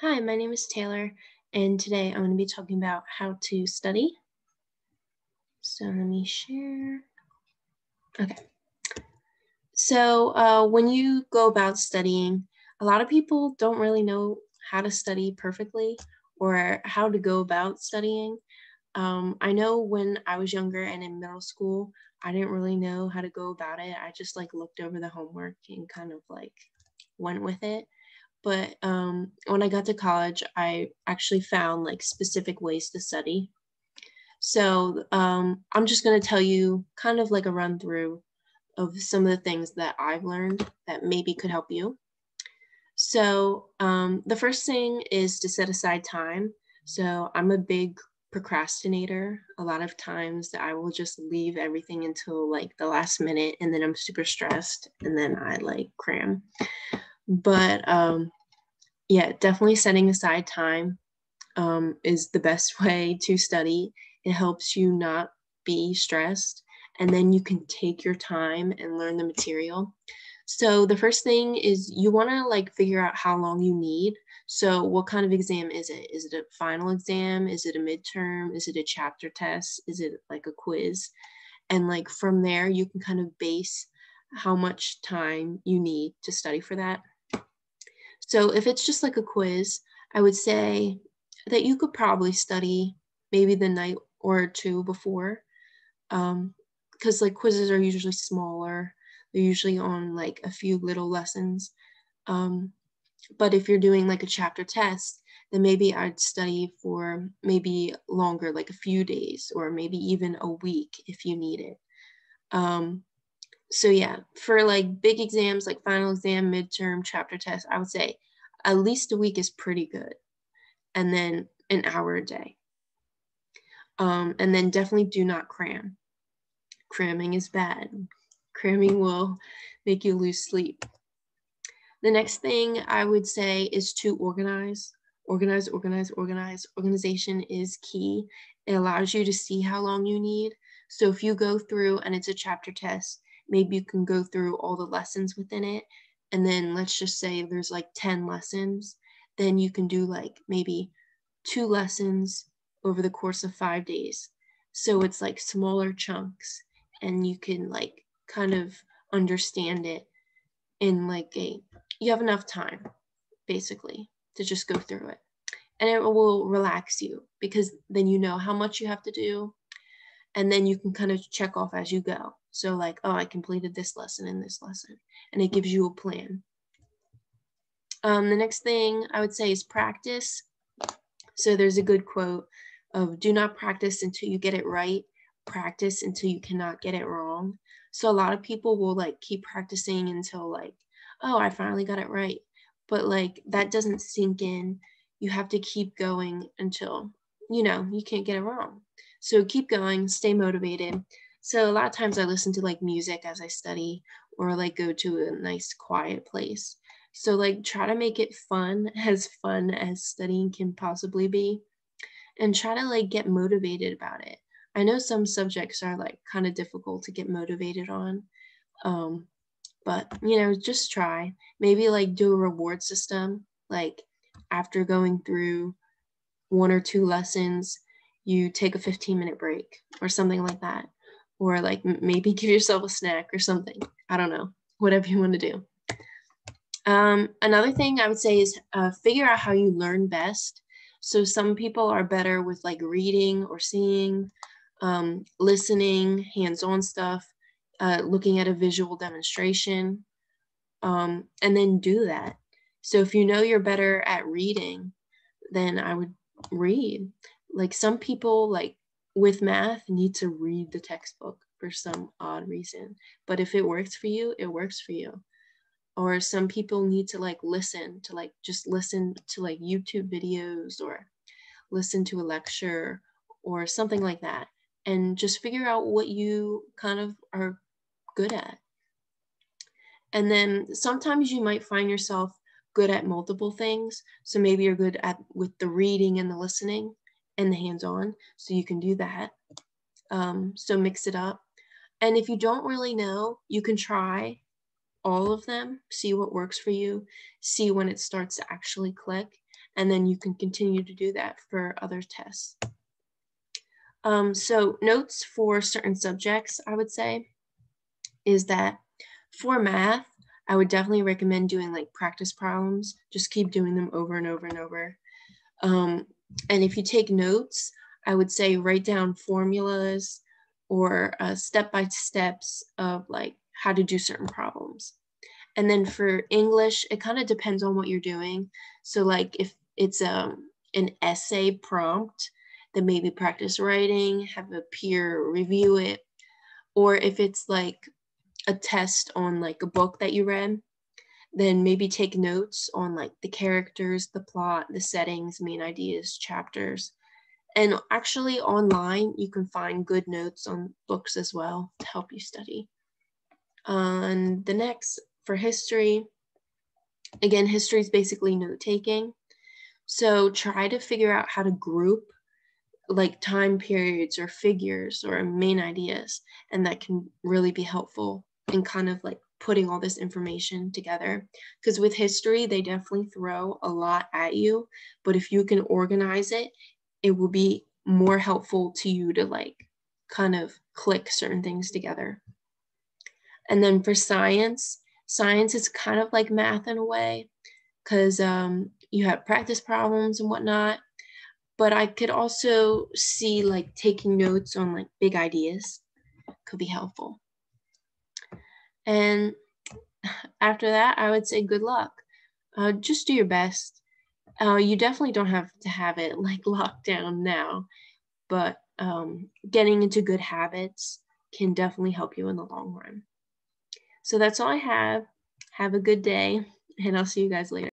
Hi, my name is Taylor, and today I'm going to be talking about how to study. So let me share. Okay. So when you go about studying, a lot of people don't really know how to study perfectly or how to go about studying. I know when I was younger and in middle school, I didn't really know how to go about it. I just looked over the homework and kind of went with it. But when I got to college, I actually found specific ways to study. So I'm just going to tell you kind of like a run through of some of the things that I've learned that maybe could help you. So the first thing is to set aside time. So I'm a big procrastinator. A lot of times I will just leave everything until the last minute and then I'm super stressed and then I cram. But yeah, definitely setting aside time is the best way to study. It helps you not be stressed, and then you can take your time and learn the material. So the first thing is you want to figure out how long you need. So what kind of exam is it? Is it a final exam? Is it a midterm? Is it a chapter test? Is it like a quiz? And from there you can kind of base how much time you need to study for that. So if it's just like a quiz, I would say that you could probably study maybe the night or two before, because quizzes are usually smaller. They're usually on a few little lessons. Um, but if you're doing a chapter test, then maybe I'd study for maybe longer, like a few days or maybe even a week if you need it. So yeah, for big exams like final exam, midterm, chapter test, I would say at least a week is pretty good. And then an hour a day. And then definitely do not cram. Cramming is bad. Cramming will make you lose sleep. The next thing I would say is to organize. Organize, organize, organize. Organization is key. It allows you to see how long you need. So if you go through and it's a chapter test, maybe you can go through all the lessons within it. And then let's just say there's 10 lessons. Then you can do maybe 2 lessons over the course of 5 days. So it's smaller chunks and you can kind of understand it in you have enough time basically to just go through it, and it will relax you because then you know how much you have to do, and then you can kind of check off as you go. So oh, I completed this lesson and this lesson, and it gives you a plan. The next thing I would say is practice. So there's a good quote of do not practice until you get it right, practice until you cannot get it wrong. So a lot of people will keep practicing until oh, I finally got it right. But that doesn't sink in. You have to keep going until you can't get it wrong. So keep going, stay motivated. So a lot of times I listen to music as I study or go to a nice quiet place. So try to make it fun as studying can possibly be, and try to get motivated about it. I know some subjects are kind of difficult to get motivated on. But just try. Maybe do a reward system. After going through 1 or 2 lessons, you take a 15-minute break or something like that. Or maybe give yourself a snack or something. I don't know, whatever you want to do. Another thing I would say is figure out how you learn best. So some people are better with reading or seeing, listening, hands-on stuff, looking at a visual demonstration, and then do that. So if you know you're better at reading, then I would read. Some people with math need to read the textbook for some odd reason. But if it works for you, it works for you. Or some people need to listen to just listen to YouTube videos or listen to a lecture or something like that, and just figure out what you kind of are good at. And then sometimes you might find yourself good at multiple things. So maybe you're good at with the reading and the listening and the hands-on, so you can do that. So mix it up. And if you don't really know, you can try all of them, see what works for you, see when it starts to actually click, and then you can continue to do that for other tests. So notes for certain subjects, I would say, is that for math, I would definitely recommend doing like practice problems. Just keep doing them over and over and over. And if you take notes, I would say write down formulas or step-by-steps of like how to do certain problems. And then for English, it kind of depends on what you're doing. So like if it's an essay prompt, then maybe practice writing, have a peer review it. Or if it's like a test on like a book that you read, then maybe take notes on like the characters, the plot, the settings, main ideas, chapters. And actually online, you can find good notes on books as well to help you study. And the next, for history, again, history is basically note-taking. So try to figure out how to group like time periods or figures or main ideas, and that can really be helpful in kind of like putting all this information together. Because with history, they definitely throw a lot at you, but if you can organize it, it will be more helpful to you to like kind of click certain things together. And then for science is kind of like math in a way, because you have practice problems and whatnot. But I could also see like taking notes on like big ideas could be helpful. And after that, I would say good luck. Just do your best. You definitely don't have to have it like locked down now, but getting into good habits can definitely help you in the long run. So that's all I have. Have a good day, and I'll see you guys later.